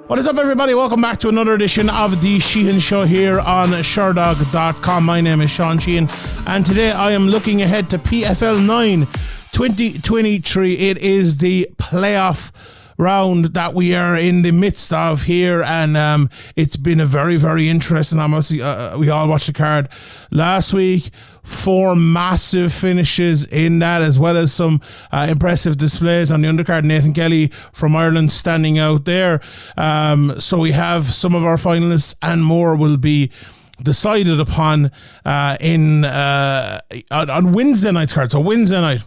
What is up, everybody? Welcome back to another edition of the Sheehan Show here on Sherdog.com. My name is Shawn Sheehan, and today I am looking ahead to PFL 9 2023. It is the playoff round that we are in the midst of here, and it's been a very, very interesting. Obviously, we all watched the card last week. 4 massive finishes in that, as well as some impressive displays on the undercard. Nathan Kelly from Ireland standing out there. So we have some of our finalists and more will be decided upon on Wednesday night's card. So Wednesday night,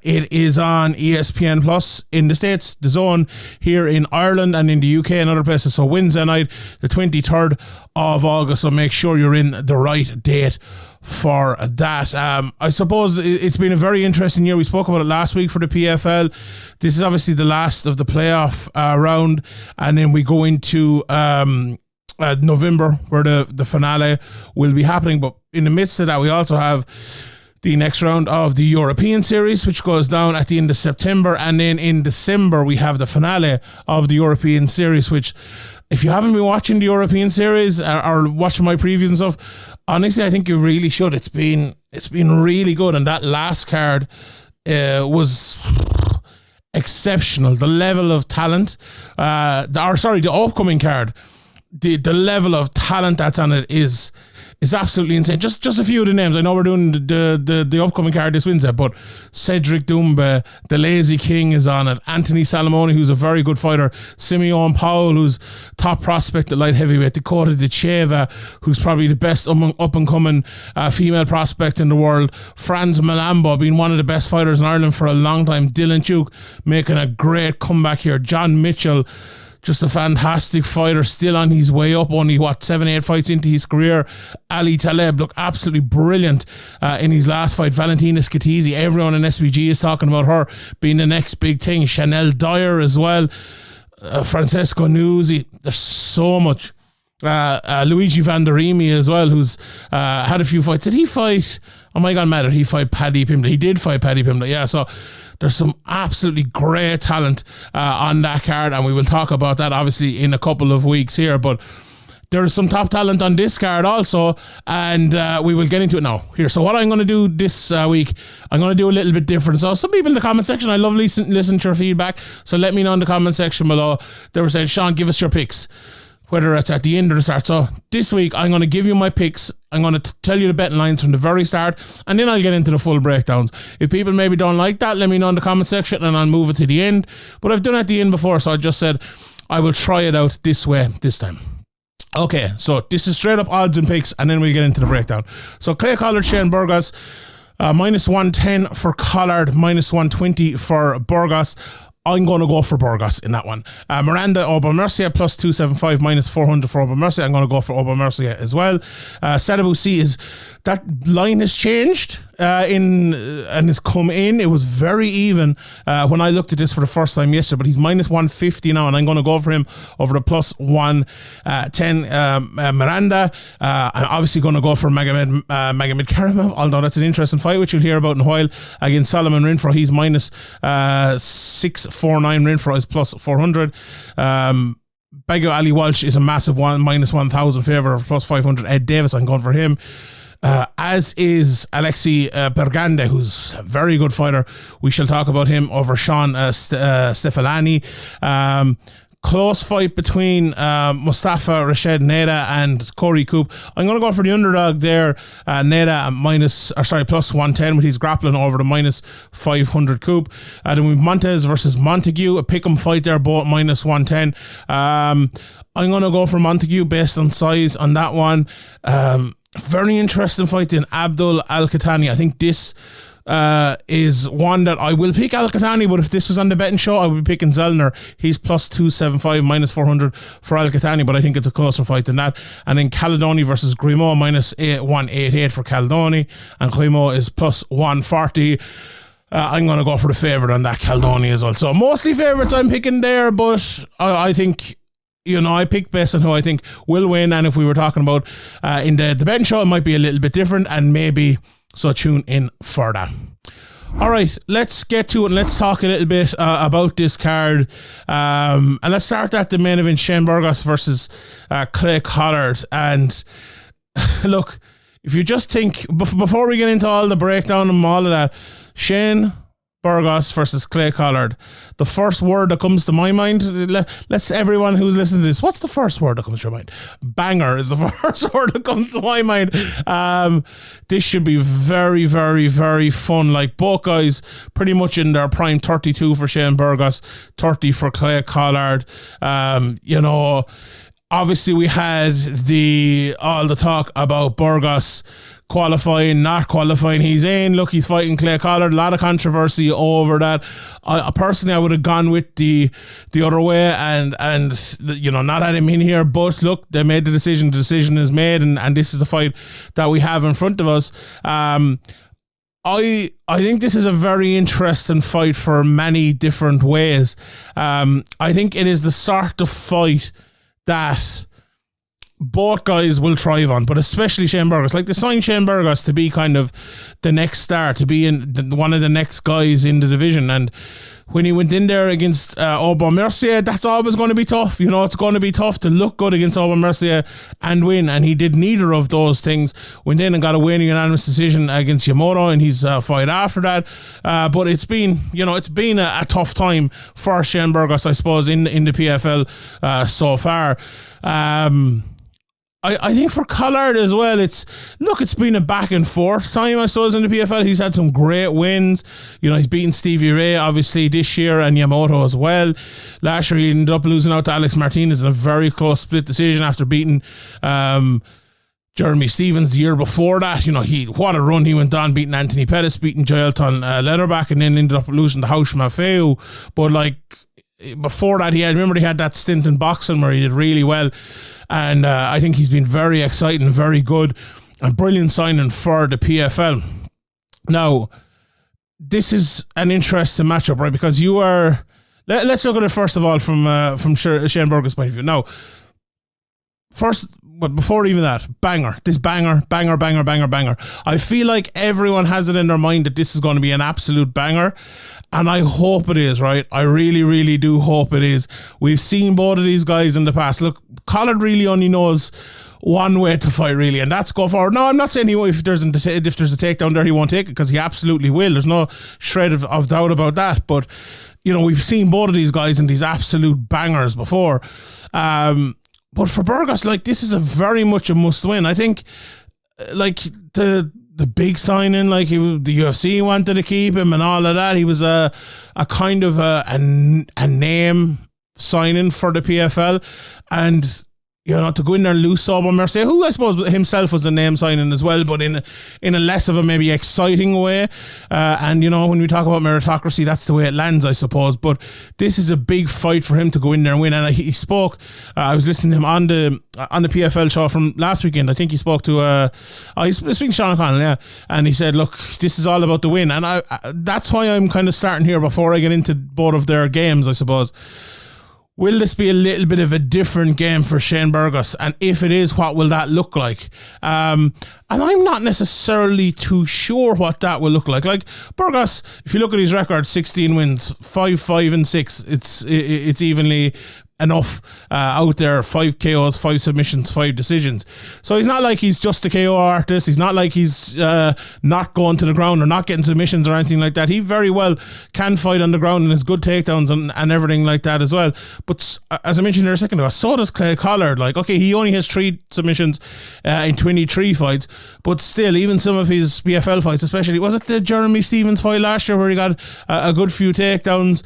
it is on ESPN Plus in the States, the Zone here in Ireland, and in the UK and other places. So Wednesday night, the 23rd of August. So make sure you're in the right date for that. I suppose it's been a very interesting year. We spoke about it last week for the PFL. This is obviously the last of the playoff round, and then we go into November, where the finale will be happening. But in the midst of that, we also have the next round of the European Series, which goes down at the end of September. And then in December, we have the finale of the European Series, which, if you haven't been watching the European Series or watching my previews and stuff, honestly, I think you really should. It's been really good. And that last card was exceptional. The level of talent, the upcoming card, the level of talent that's on it is absolutely insane. Just a few of the names. I know we're doing the upcoming card this Wednesday, but Cedric Doumbé, the Lazy King, is on it. Anthony Salamone, who's a very good fighter. Simeon Powell, who's top prospect at light heavyweight. Dakota Decheva, who's probably the best up-and-coming female prospect in the world. Franz Malambo, being one of the best fighters in Ireland for a long time. Dylan Duke making a great comeback here. John Mitchell, just a fantastic fighter, still on his way up, only 7-8 fights into his career. Ali Taleb looked absolutely brilliant in his last fight. Valentina Scatizzi, everyone in SBG is talking about her being the next big thing. Chanel Dyer as well. Francesco Nuzzi. There's so much. Luigi Vanderimi as well, who's had a few fights. Did he fight? Oh my God, Matt, did he fight Paddy Pimblett? He did fight Paddy Pimblett, yeah. So there's some absolutely great talent on that card, and we will talk about that obviously in a couple of weeks here. But there is some top talent on this card also, and we will get into it now. Here, so what I'm going to do this week, I'm going to do a little bit different. So some people in the comment section, I love listen to your feedback, so let me know in the comment section below. They were saying, Shawn, give us your picks, whether it's at the end or the start. So this week, I'm going to give you my picks. I'm going to tell you the betting lines from the very start, and then I'll get into the full breakdowns. If people maybe don't like that, let me know in the comment section, and I'll move it to the end. But I've done it at the end before, so I just said I will try it out this way this time. Okay, so this is straight up odds and picks, and then we'll get into the breakdown. So Clay Collard, Shane Burgos, minus 110 for Collard, minus 120 for Burgos. I'm going to go for Burgos in that one. Miranda, Aubin-Mercier, plus 275, minus 400 for Aubin-Mercier. I'm going to go for Aubin-Mercier as well. Sadibou C is, that line has changed and has come in. It was very even when I looked at this for the first time yesterday, but he's minus 150 now, and I'm going to go for him over the plus 110. Miranda, I'm obviously going to go for Magomedkerimov, although that's an interesting fight, which you'll hear about in a while, against Solomon Renfro. He's minus 649. Renfro is plus 400. Biaggio Ali Walsh is a massive one, minus 1,000 favour, plus 500. Ed Davis, I'm going for him. As is Alexei Pergande, who's a very good fighter. We shall talk about him over Shawn Stefanelli. Close fight between Mostafa, Rashed, Neda, and Korey Kuppe. I'm going to go for the underdog there. Neda plus 110 with his grappling over the minus 500 Kuppe. Then we have Montes versus Montague, a pick'em fight there, both minus 110. I'm going to go for Montague based on size on that one. Very interesting fight in Abdullah Al-Qahtani. I think this is one that I will pick Al-Qahtani, but if this was on the betting show, I would be picking Zelner. He's plus 275, minus 400 for Al-Qahtani, but I think it's a closer fight than that. And then Caldone versus Grimard, minus 188 for Caldone, and Grimard is plus 140. I'm going to go for the favourite on that Caldone as well. So mostly favourites I'm picking there, but I think, you know, I picked based on who I think will win, and if we were talking about in the betting show, it might be a little bit different, and maybe so tune in for that. All right, let's get to it and let's talk a little bit about this card. And let's start at the main event, Shane Burgos versus Clay Collard. And look, if you just think, before we get into all the breakdown and all of that, Shane Burgos versus Clay Collard, the first word that comes to my mind, let's everyone who's listening to this, what's the first word that comes to your mind? Banger is the first word that comes to my mind. This should be very, very, very fun. Like, both guys pretty much in their prime. 32 for Shane Burgos, 30 for Clay Collard. You know, obviously we had all the talk about Burgos qualifying, not qualifying. He's in. Look, he's fighting Clay Collard. A lot of controversy over that. Personally, I would have gone with the other way and you know, not had him in here. But look, they made the decision. The decision is made, and this is the fight that we have in front of us. I think this is a very interesting fight for many different ways. I think it is the sort of fight that both guys will thrive on, but especially Shane Burgos. Like, they signed Shane Burgos to be kind of the next star, to be one of the next guys in the division. And when he went in there against Aubin-Mercier, that's always going to be tough. You know, it's going to be tough to look good against Aubin-Mercier and win. And he did neither of those things. Went in and got a winning unanimous decision against Yamamoto in his fight after that. But it's been a tough time for Shane Burgos, I suppose, in the PFL so far. I think for Collard as well, it's been a back and forth time, I suppose, in the PFL. He's had some great wins. You know, he's beaten Stevie Ray, obviously, this year, and Yamamoto as well. Last year, he ended up losing out to Alex Martinez in a very close split decision after beating Jeremy Stevens the year before that. You know, what a run he went on, beating Anthony Pettis, beating Joelton Leatherback, and then ended up losing to Haush Mafeu. But like, before that, he had that stint in boxing where he did really well. And I think he's been very exciting, very good, and brilliant signing for the PFL. Now, this is an interesting matchup, right? Because you are... Let's look at it first of all from Shane Burgos' point of view. Now, first... But before even that, banger. I feel like everyone has it in their mind that this is going to be an absolute banger. And I hope it is, right? I really, really do hope it is. We've seen both of these guys in the past. Look, Collard really only knows one way to fight, really, and that's go forward. No, I'm not saying if there's a takedown there, he won't take it, because he absolutely will. There's no shred of doubt about that. But, you know, we've seen both of these guys in these absolute bangers before. But for Burgos, like, this is a very much a must win. I think, like, the big signing, like, the UFC wanted to keep him and all of that. He was a kind of a name signing for the PFL, and, you know, to go in there and lose Aubin-Mercier, who I suppose himself was a name signing as well, but in a less of a maybe exciting way. And, you know, when we talk about meritocracy, that's the way it lands, I suppose. But this is a big fight for him to go in there and win. And he spoke, I was listening to him on the PFL show from last weekend. I think he spoke to, he's speaking to Shawn O'Connell, yeah. And he said, look, this is all about the win. And that's why I'm kind of starting here before I get into both of their games, I suppose. Will this be a little bit of a different game for Shane Burgos? And if it is, what will that look like? And I'm not necessarily too sure what that will look like. Like, Burgos, if you look at his record, 16 wins, 5-5-6. It's evenly enough out there. 5 KOs, 5 submissions, 5 decisions. So he's not like he's just a KO artist. He's not like he's not going to the ground or not getting submissions or anything like that. He very well can fight on the ground and has good takedowns and everything like that as well. But as I mentioned there a second ago, so does Clay Collard. Like, okay, he only has 3 submissions in 23 fights, but still, even some of his PFL fights, especially, was it the Jeremy Stevens fight last year where he got a good few takedowns?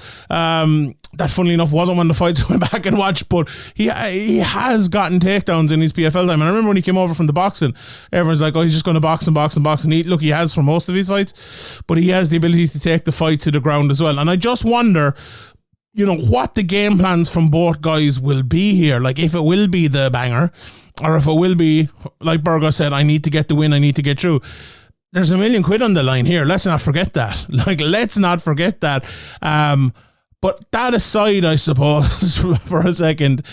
That, funnily enough, wasn't one of the fights I went back and watched, but he has gotten takedowns in his PFL time. And I remember when he came over from the boxing, everyone's like, oh, he's just going to box. And he has for most of his fights, but he has the ability to take the fight to the ground as well. And I just wonder, you know, what the game plans from both guys will be here. Like, if it will be the banger, or if it will be, like Burgos said, I need to get the win, I need to get through. There's £1 million on the line here. Let's not forget that. But that aside, I suppose, for a second,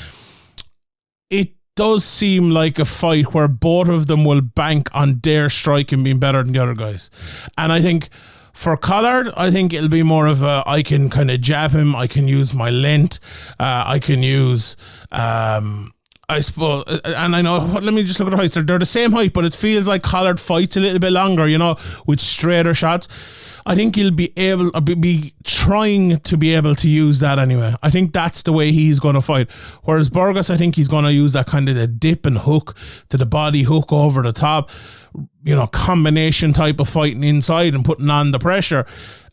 it does seem like a fight where both of them will bank on their striking being better than the other guys. And I think For Collard, I think it'll be more of a, I can kind of jab him, I can use my length, I can use, I suppose, and I know, let me just look at the heights. They're the same height, but it feels like Collard fights a little bit longer, you know, with straighter shots. I think he'll be able, be trying to be able to use that anyway. I think that's the way he's going to fight. Whereas Burgos, I think he's going to use that kind of the dip and hook to the body, hook over the top, you know, combination type of fighting inside and putting on the pressure.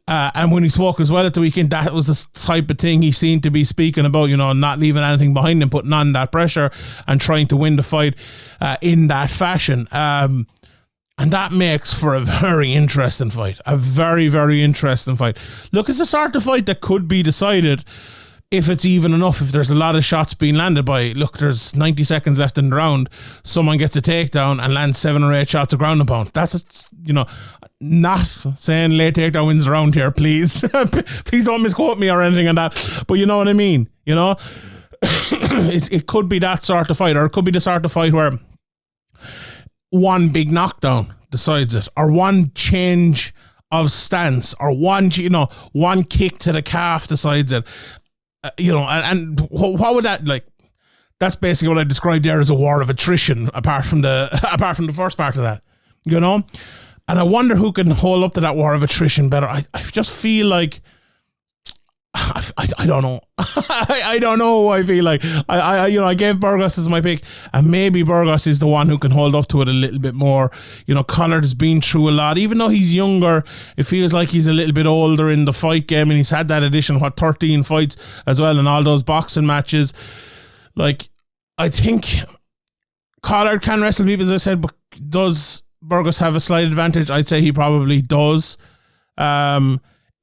And when he spoke as well at the weekend, that was the type of thing he seemed to be speaking about, you know, not leaving anything behind him, putting on that pressure and trying to win the fight in that fashion. And that makes for a very interesting fight. A very, very interesting fight. Look, it's a sort of fight that could be decided if it's even enough, if there's a lot of shots being landed by, look, there's 90 seconds left in the round, someone gets a takedown and lands 7 or 8 shots of ground and pound. That's, you know, not saying late takedown wins the round here, please. Please don't misquote me or anything on that. But you know what I mean, you know? It could be that sort of fight, or it could be the sort of fight where one big knockdown decides it, or one change of stance, or one, you know, one kick to the calf decides it. You know, and what would that, like, that's basically what I described there as a war of attrition, apart from the first part of that, you know? And I wonder who can hold up to that war of attrition better. I just feel like, I don't know. I don't know. I feel like I gave Burgos as my pick, and maybe Burgos is the one who can hold up to it a little bit more. You know, Collard has been through a lot. Even though he's younger, it feels like he's a little bit older in the fight game, and he's had that addition, 13 fights as well, and all those boxing matches. Like, I think Collard can wrestle people, as I said, but does Burgos have a slight advantage? I'd say he probably does.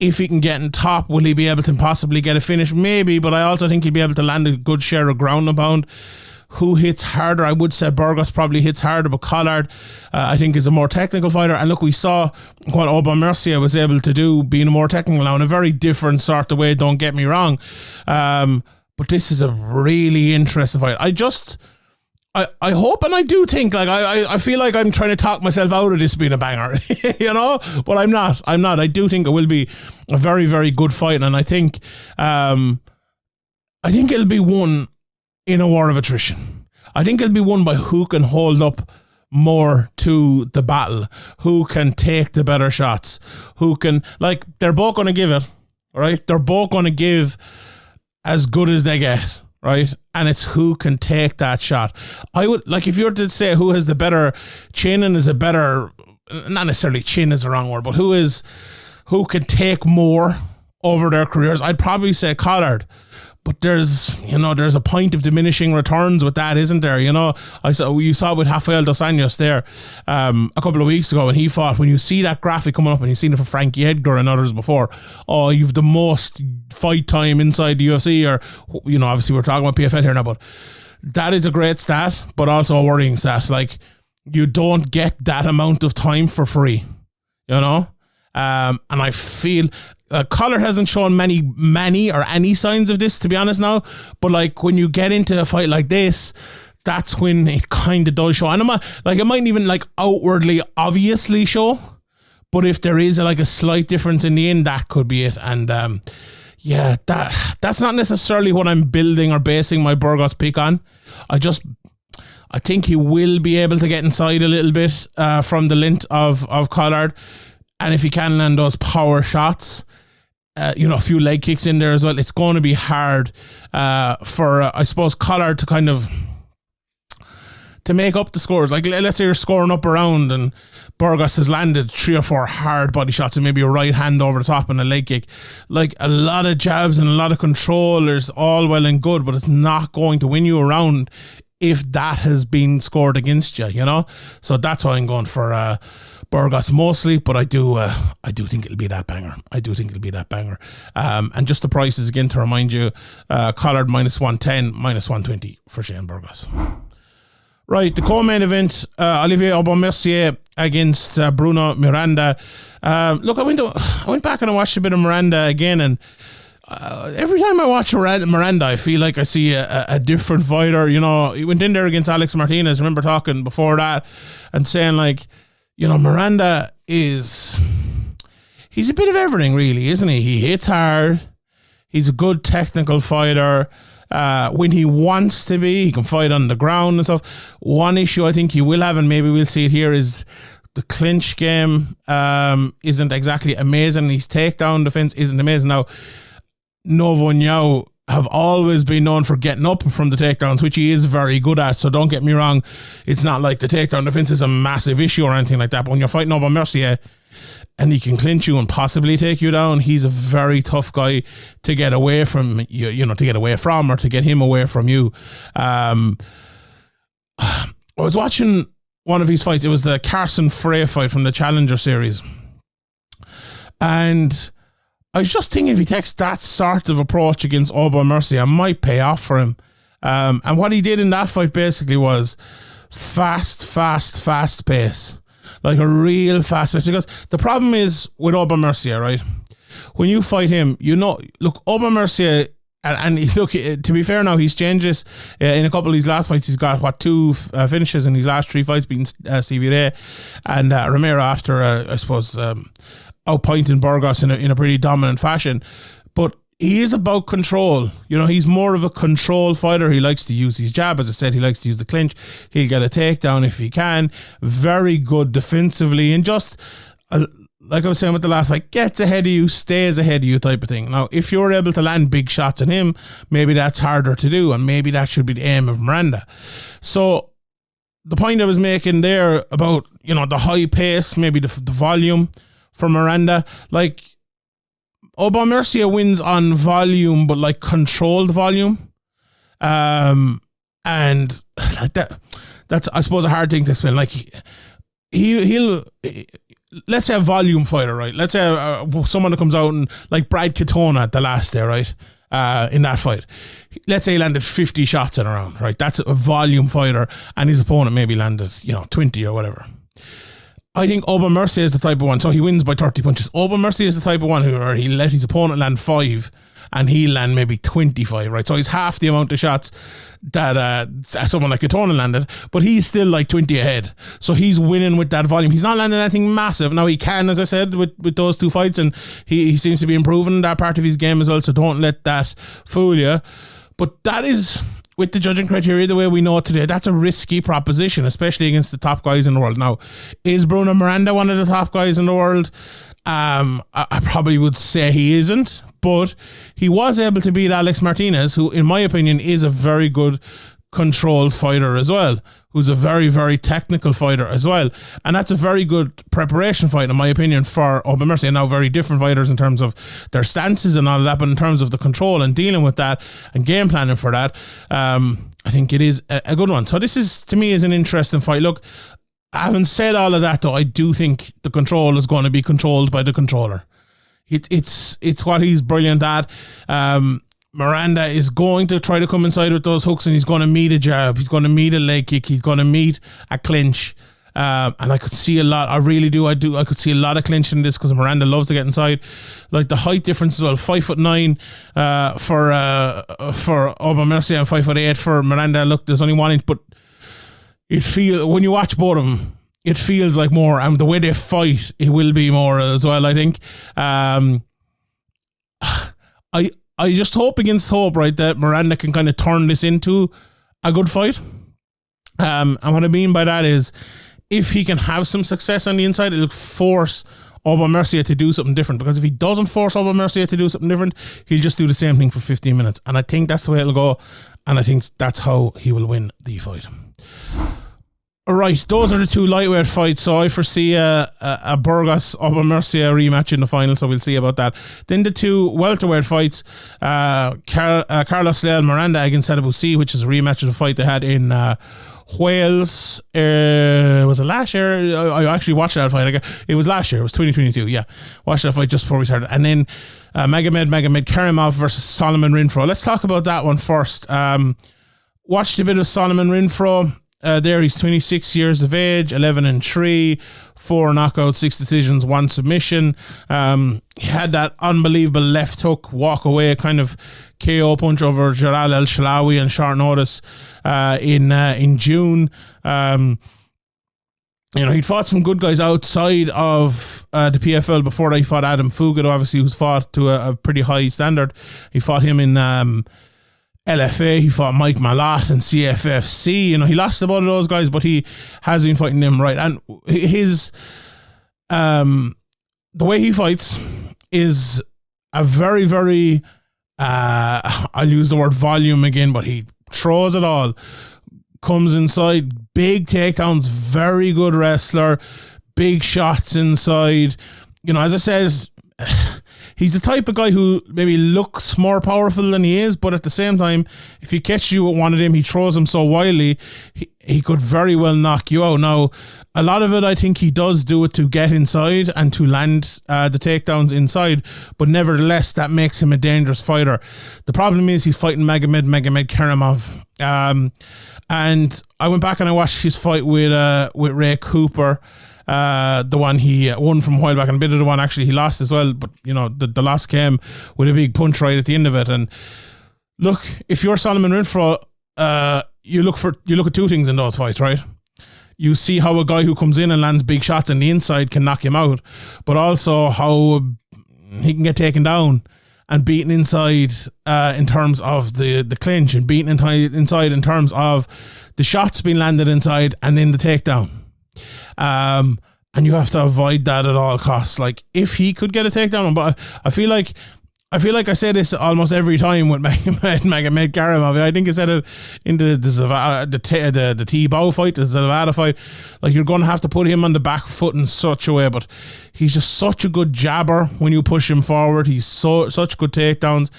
If he can get in top, will he be able to possibly get a finish? Maybe, but I also think he'll be able to land a good share of ground and pound. Who hits harder? I would say Burgos probably hits harder, but Collard, I think, is a more technical fighter. And look, we saw what Aubin-Mercier was able to do, being a more technical now in a very different sort of way, don't get me wrong. But this is a really interesting fight. I hope, and I do think, like, I feel like I'm trying to talk myself out of this being a banger, you know, but I'm not. I do think it will be a very, very good fight, and I think it'll be won in a war of attrition. I think it'll be won by who can hold up more to the battle, who can take the better shots, who can, like, they're both going to give it, all right? They're both going to give as good as they get. Right, and it's who can take that shot. I would, like, if you were to say who has the better chin and is a better, not necessarily chin is the wrong word, but who can take more over their careers, I'd probably say Collard. But there's a point of diminishing returns with that, isn't there? You know, you saw with Rafael dos Anjos there a couple of weeks ago when he fought. When you see that graphic coming up, and you've seen it for Frankie Edgar and others before, oh, you've the most fight time inside the UFC, or, you know, obviously we're talking about PFL here now, but that is a great stat, but also a worrying stat. Like, you don't get that amount of time for free, you know? And I feel Collard hasn't shown many or any signs of this, to be honest now, but like, when you get into a fight like this, that's when it kind of does show. And it mightn't even like outwardly obviously show, but if there is a slight difference in the end, that could be it. And yeah, that's not necessarily what I'm building or basing my Burgos pick on. I think he will be able to get inside a little bit from the length of Collard. And if he can land those power shots, a few leg kicks in there as well, it's going to be hard for, I suppose, Collard to kind of to make up the scores. Like, let's say you're scoring up around and Burgos has landed 3 or 4 hard body shots and maybe a right hand over the top and a leg kick. Like, a lot of jabs and a lot of controllers, all well and good, but it's not going to win you around if that has been scored against you, you know? So that's why I'm going for Burgos mostly, but I do think it'll be that banger. And just the prices again to remind you, Collard -110, -120 for Shane Burgos. Right, the co-main event, Olivier Aubin-Mercier against Bruno Miranda. Look, I went back and I watched a bit of Miranda again, and every time I watch Miranda, I feel like I see a different fighter. You know, he went in there against Alex Martinez. I remember talking before that and saying, like, you know, Miranda he's a bit of everything, really, isn't he? He hits hard. He's a good technical fighter. When he wants to be, he can fight on the ground and stuff. One issue I think he will have, and maybe we'll see it here, is the clinch game isn't exactly amazing. His takedown defense isn't amazing. Now, Novo and Yao have always been known for getting up from the takedowns, which he is very good at. So don't get me wrong, it's not like the takedown defense is a massive issue or anything like that. But when you're fighting Aubin-Mercier and he can clinch you and possibly take you down, he's a very tough guy to get away from, to get away from, or to get him away from you. I was watching one of his fights. It was the Carson Frey fight from the Challenger series. And I was just thinking, if he takes that sort of approach against Aubin-Mercier, it might pay off for him. And what he did in that fight basically was fast pace. Like a real fast pace. Because the problem is with Aubin-Mercier, right? When you fight him, look, Aubin-Mercier, and look, to be fair now, he's changed this in a couple of these last fights. He's got, 2 finishes in his last 3 fights, beating Stevie and Romero after, I suppose, outpointing Burgos in a pretty dominant fashion. But he is about control. He's more of a control fighter. He likes to use his jab. As I said, he likes to use the clinch. He'll get a takedown if he can. Very good defensively, and just like I was saying with the last fight, gets ahead of you, stays ahead of you type of thing. Now, if you're able to land big shots on him, maybe that's harder to do, and maybe that should be the aim of Miranda. So the point I was making there about, the high pace, maybe the volume for Miranda, like Aubin-Mercier wins on volume, but like controlled volume. And like that's, I suppose, a hard thing to explain. Like he'll let's say a volume fighter, right? Let's say someone that comes out and, like Brad Katona at the last day, right? In that fight, let's say he landed 50 shots in a round, right? That's a volume fighter, and his opponent maybe landed, 20 or whatever. I think Aubin-Mercier is the type of one, so he wins by 30 punches. Aubin-Mercier is the type of one where he let his opponent land 5 and he'll land maybe 25, right? So he's half the amount of shots that someone like Katona landed, but he's still like 20 ahead. So he's winning with that volume. He's not landing anything massive. Now he can, as I said, with those 2 fights, and he seems to be improving that part of his game as well, so don't let that fool you. But that is, with the judging criteria the way we know it today, that's a risky proposition, especially against the top guys in the world. Now, is Bruno Miranda one of the top guys in the world? I probably would say he isn't, but he was able to beat Alex Martinez, who, in my opinion, is a very good controlled fighter as well, who's a very, very technical fighter as well. And that's a very good preparation fight, in my opinion, for Aubin-Mercier. Now, very different fighters in terms of their stances and all of that, but in terms of the control and dealing with that and game planning for that, I think it is a good one. So this is, to me, is an interesting fight. Look, having said all of that, though, I do think the control is going to be controlled by the controller. It's what he's brilliant at. Miranda is going to try to come inside with those hooks, and he's going to meet a jab. He's going to meet a leg kick. He's going to meet a clinch. And I could see a lot. I really do. I could see a lot of clinch in this, because Miranda loves to get inside. Like the height difference as well. 5'9" for Aubin-Mercier and 5'8" for Miranda. Look, there's only 1 inch, but when you watch both of them, it feels like more, and the way they fight, it will be more as well, I think. I just hope against hope, right, that Miranda can kind of turn this into a good fight. And what I mean by that is, if he can have some success on the inside, it'll force Aubin-Mercier to do something different. Because if he doesn't force Aubin-Mercier to do something different, he'll just do the same thing for 15 minutes. And I think that's the way it'll go. And I think that's how he will win the fight. Right, those are the 2 lightweight fights. So I foresee a Burgos Aubin-Mercier rematch in the final, so we'll see about that. Then the 2 welterweight fights, Carlos Leal Miranda against Sadibou, which is a rematch of the fight they had in Wales. Was it last year? I actually watched that fight. It was last year. It was 2022. Yeah, watched that fight just before we started. And then Magomedkerimov versus Solomon Renfro. Let's talk about that one first. Watched a bit of Solomon Renfro. There, he's 26 years of age, 11-3, 4 knockouts, 6 decisions, 1 submission. He had that unbelievable left hook walk away kind of KO punch over Jalal El-Shalawi on short notice in June. he'd fought some good guys outside of the PFL before that. He fought Adam Fugado, obviously, who's fought to a pretty high standard. He fought him in LFA. He fought Mike Malott and CFFC. He lost to both of those guys, but he has been fighting them right. And his the way he fights is a very, very I'll use the word volume again, but he throws it all. Comes inside, big takedowns, very good wrestler, big shots inside. As I said, he's the type of guy who maybe looks more powerful than he is, but at the same time, if he catches you with one of them, he throws them so wildly, he could very well knock you out. Now, a lot of it, I think he does do it to get inside and to land the takedowns inside, but nevertheless, that makes him a dangerous fighter. The problem is he's fighting Magomedkerimov. And I went back and I watched his fight with Ray Cooper, the one he won from a while back, and a bit of the one actually he lost as well. But the loss came with a big punch right at the end of it. And look, if you're Solomon Renfro, you look at two things in those fights, right? You see how a guy who comes in and lands big shots in the inside can knock him out, but also how he can get taken down and beaten inside in terms of the clinch, and beaten inside in terms of the shots being landed inside and then the takedown. And you have to avoid that at all costs. Like, if he could get a takedown, but I feel like I say this almost every time with Magomedkerimov. I think I said it in the T-Bow fight, the Zavada fight. Like, you're going to have to put him on the back foot in such a way, but he's just such a good jabber when you push him forward. He's such good takedowns.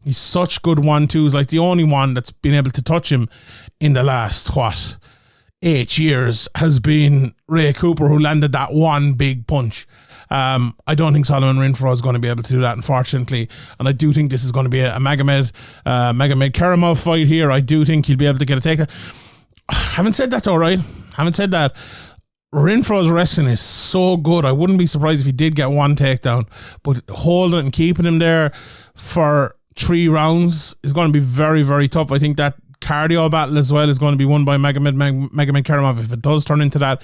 He's such good 1-2s. Like, the only one that's been able to touch him in the last, 8 years has been Ray Cooper, who landed that one big punch. I don't think Solomon Renfro is going to be able to do that, unfortunately. And I do think this is going to be a Magomedkerimov fight here. I do think he'll be able to get a takedown. Having said that, though, right? Having said that, Renfro's wrestling is so good. I wouldn't be surprised if he did get one takedown. But holding it and keeping him there for 3 rounds is going to be very, very tough. I think that cardio battle as well is going to be won by Magomedkerimov if it does turn into that.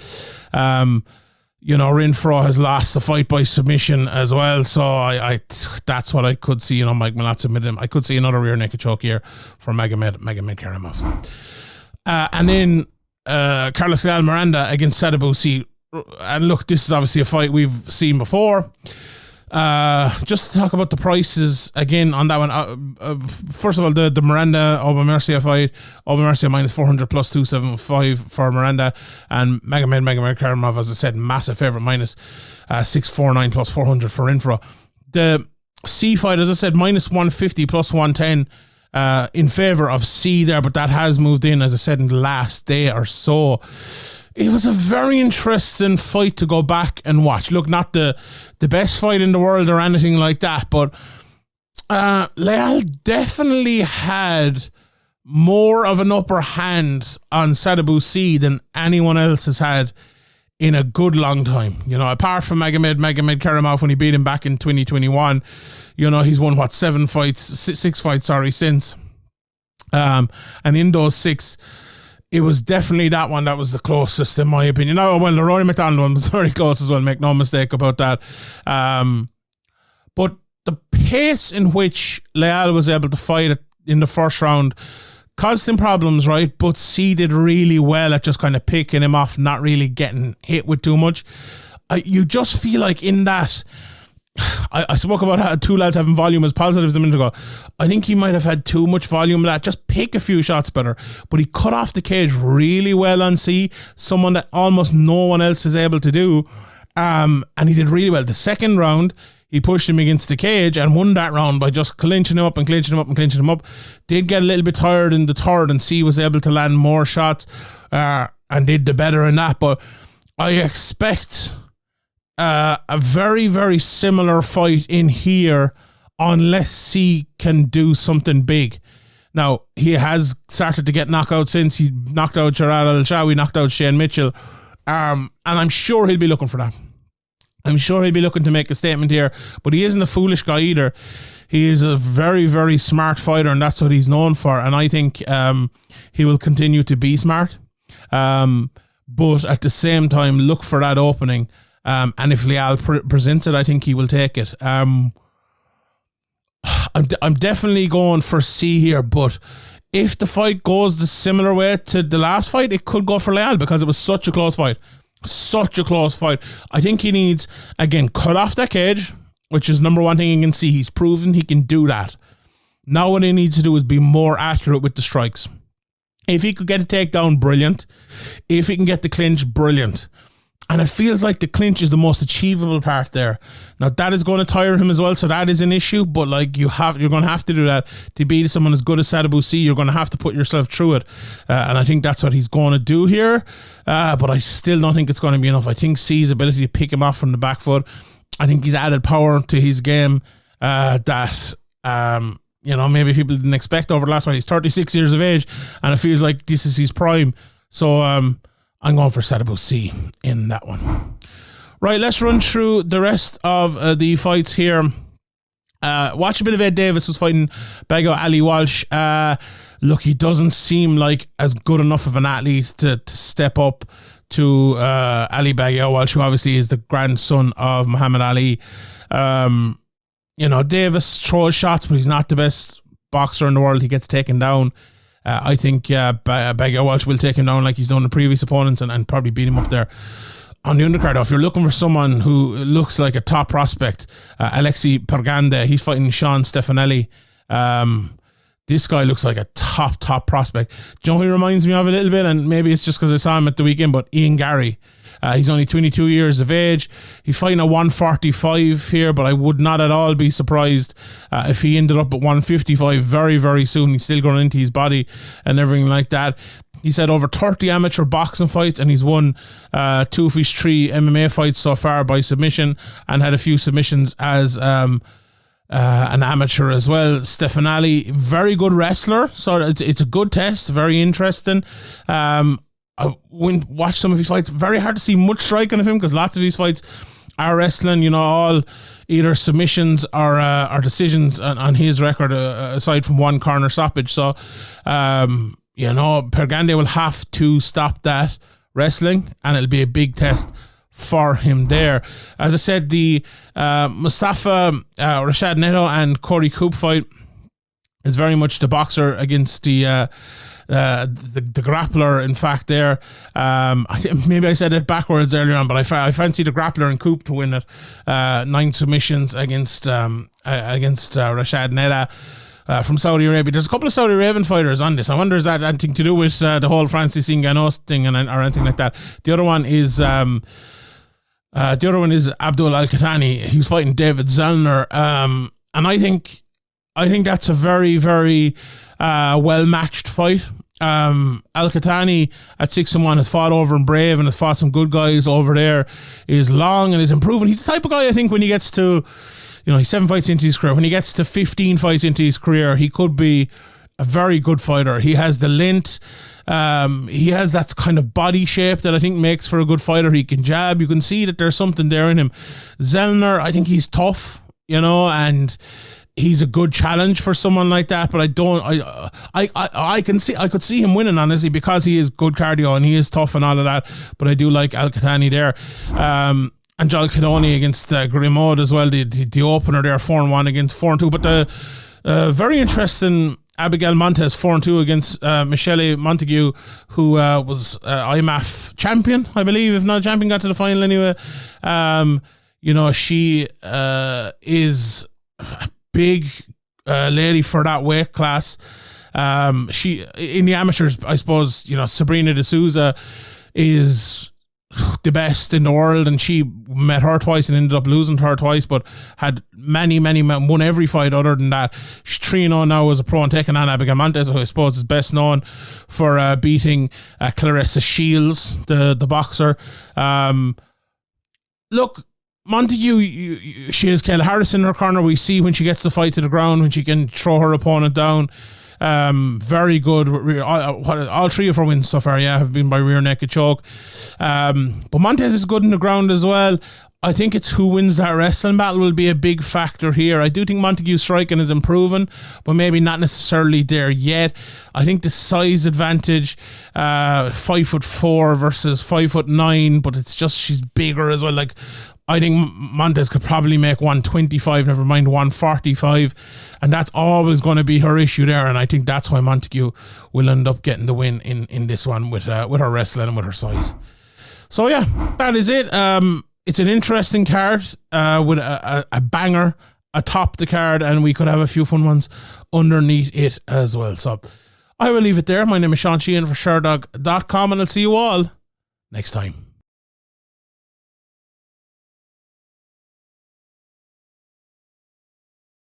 Renfro has lost the fight by submission as well, so I that's what I could see. Mike Malott submitted him. I could see another rear naked choke here for Magomedkerimov. And then Carlos Leal Miranda against Sadibou. And look, this is obviously a fight we've seen before. Just to talk about the prices again on that one. First of all, the Miranda Aubin-Mercier fight. Aubin-Mercier minus 400 plus 275 for Miranda, and Magomedkerimov, as I said, massive favorite, minus 649 plus 400 for Renfro. The C fight, as I said, minus 150 plus 110 in favor of C there, but that has moved in, as I said, in the last day or so. It was a very interesting fight to go back and watch. Look, not the best fight in the world or anything like that, but Leal definitely had more of an upper hand on Sadibou C than anyone else has had in a good long time. Apart from Magomedkerimov when he beat him back in 2021, he's won 6 fights, since. And in those 6, it was definitely that one that was the closest, in my opinion. The Rory McDonald one was very close as well, make no mistake about that. But the pace in which Leal was able to fight in the first round caused him problems, right? But C did really well at just kind of picking him off, not really getting hit with too much. You just feel like in that... I spoke about how 2 lads having volume as positives a minute ago. I think he might have had too much volume of that. Just pick a few shots better. But he cut off the cage really well on C, someone that almost no one else is able to do. And he did really well. The second round, he pushed him against the cage and won that round by just clinching him up and clinching him up and clinching him up. Did get a little bit tired in the third, and C was able to land more shots and did the better in that. But I expect... a very, very similar fight in here unless C can do something big. Now, he has started to get knockouts since. He knocked out Gerard Al-Shawi, knocked out Shane Mitchell. And I'm sure he'll be looking for that. I'm sure he'll be looking to make a statement here. But he isn't a foolish guy either. He is a very, very smart fighter, and that's what he's known for. And I think he will continue to be smart. but at the same time, look for that opening. And if Leal presents it, I think he will take it. I'm definitely going for C here, but if the fight goes the similar way to the last fight, it could go for Leal because it was such a close fight. Such a close fight. I think he needs, again, cut off that cage, which is number one thing you can see. He's proven he can do that. Now what he needs to do is be more accurate with the strikes. If he could get a takedown, brilliant. If he can get the clinch, brilliant. And it feels like the clinch is the most achievable part there. Now that is going to tire him as well, so that is an issue. But like you're going to have to do that to beat someone as good as Sadibou. You're going to have to put yourself through it, and I think that's what he's going to do here. But I still don't think it's going to be enough. I think C's ability to pick him off from the back foot. I think he's added power to his game that maybe people didn't expect over the last one. He's 36 years of age, and it feels like this is his prime. So I'm going for Sadibou C in that one. Right, let's run through the rest of the fights here. Watch a bit of Ed Davis was fighting Biaggio Ali Walsh. Look, he doesn't seem like as good enough of an athlete to step up to Ali Biaggio Walsh, who obviously is the grandson of Muhammad Ali. Davis throws shots, but he's not the best boxer in the world. He gets taken down. I think Biaggio Walsh will take him down like he's done the previous opponents and probably beat him up there. On the undercard, if you're looking for someone who looks like a top prospect, Alexei Pergande, he's fighting Shawn Stefanelli. This guy looks like a top prospect. Do you know who he reminds me of a little bit? And maybe it's just because I saw him at the weekend, but Ian Gary. He's only 22 years of age. He's fighting at 145 here, but I would not at all be surprised if he ended up at 155 very, very soon. He's still growing into his body and everything like that. He's had over 30 amateur boxing fights, and he's won 2 of his 3 MMA fights so far by submission, and had a few submissions as an amateur as well. Stefanelli, very good wrestler, so it's a good test, very interesting. I went watch some of his fights. Very hard to see much striking of him because lots of these fights are wrestling. all either submissions or decisions on his record, aside from one corner stoppage. So, Pergande will have to stop that wrestling, and it'll be a big test for him there. As I said, the Mostafa, Rashed, Neda, and Korey Kuppe fight is very much the boxer against the grappler, in fact, there. Maybe I said it backwards earlier on, but I fancy the grappler and Kuppe to win it. 9 submissions against Rashed Neda from Saudi Arabia. There's a couple of Saudi Arabian fighters on this. I wonder, is that anything to do with the whole Francis Ngannou thing or anything like that? The other one is Abdullah Al-Qahtani. He's fighting David Zelner, and I think that's a very, very well matched fight. Al-Qahtani at 6-1 has fought over in Brave and has fought some good guys over there. Is long and is improving. He's the type of guy, I think, when he gets to, he's 7 fights into his career. When he gets to 15 fights into his career, he could be a very good fighter. He has the length. He has that kind of body shape that I think makes for a good fighter. He can jab. You can see that there's something there in him. Zelner, I think he's tough, and he's a good challenge for someone like that, but I could see him winning, honestly, because he is good cardio and he is tough and all of that. But I do like Al-Qahtani there. And Caldone against Grimard as well. The opener there, 4-1 against 4-2. But the very interesting Abigail Montes, 4-2 against Michelle Montague, who was IMAF champion, I believe. If not champion, got to the final anyway. She is a big lady for that weight class. She in the amateurs, I suppose, Sabrina D'Souza is the best in the world, and she met her twice and ended up losing to her twice, but had many won every fight other than that. She's 3-0 now as a pro and taking on Abigail Montes, who I suppose is best known for beating Clarissa Shields, the boxer. Look, Montague, she has Kayla Harris in her corner. We see when she gets the fight to the ground, when she can throw her opponent down. Very good. All 3 of her wins so far, have been by rear naked choke. But Montes is good in the ground as well. I think it's who wins that wrestling battle will be a big factor here. I do think Montague's striking is improving, but maybe not necessarily there yet. I think the size advantage, 5'4" versus 5'9", but it's just she's bigger as well. Like, I think Montes could probably make 125, never mind 145, and that's always going to be her issue there. And I think that's why Montague will end up getting the win in this one with her wrestling and with her size. So yeah, that is it. It's an interesting card with a banger atop the card, and we could have a few fun ones underneath it as well. So I will leave it there. My name is Shawn Sheehan for Sherdog.com, and I'll see you all next time.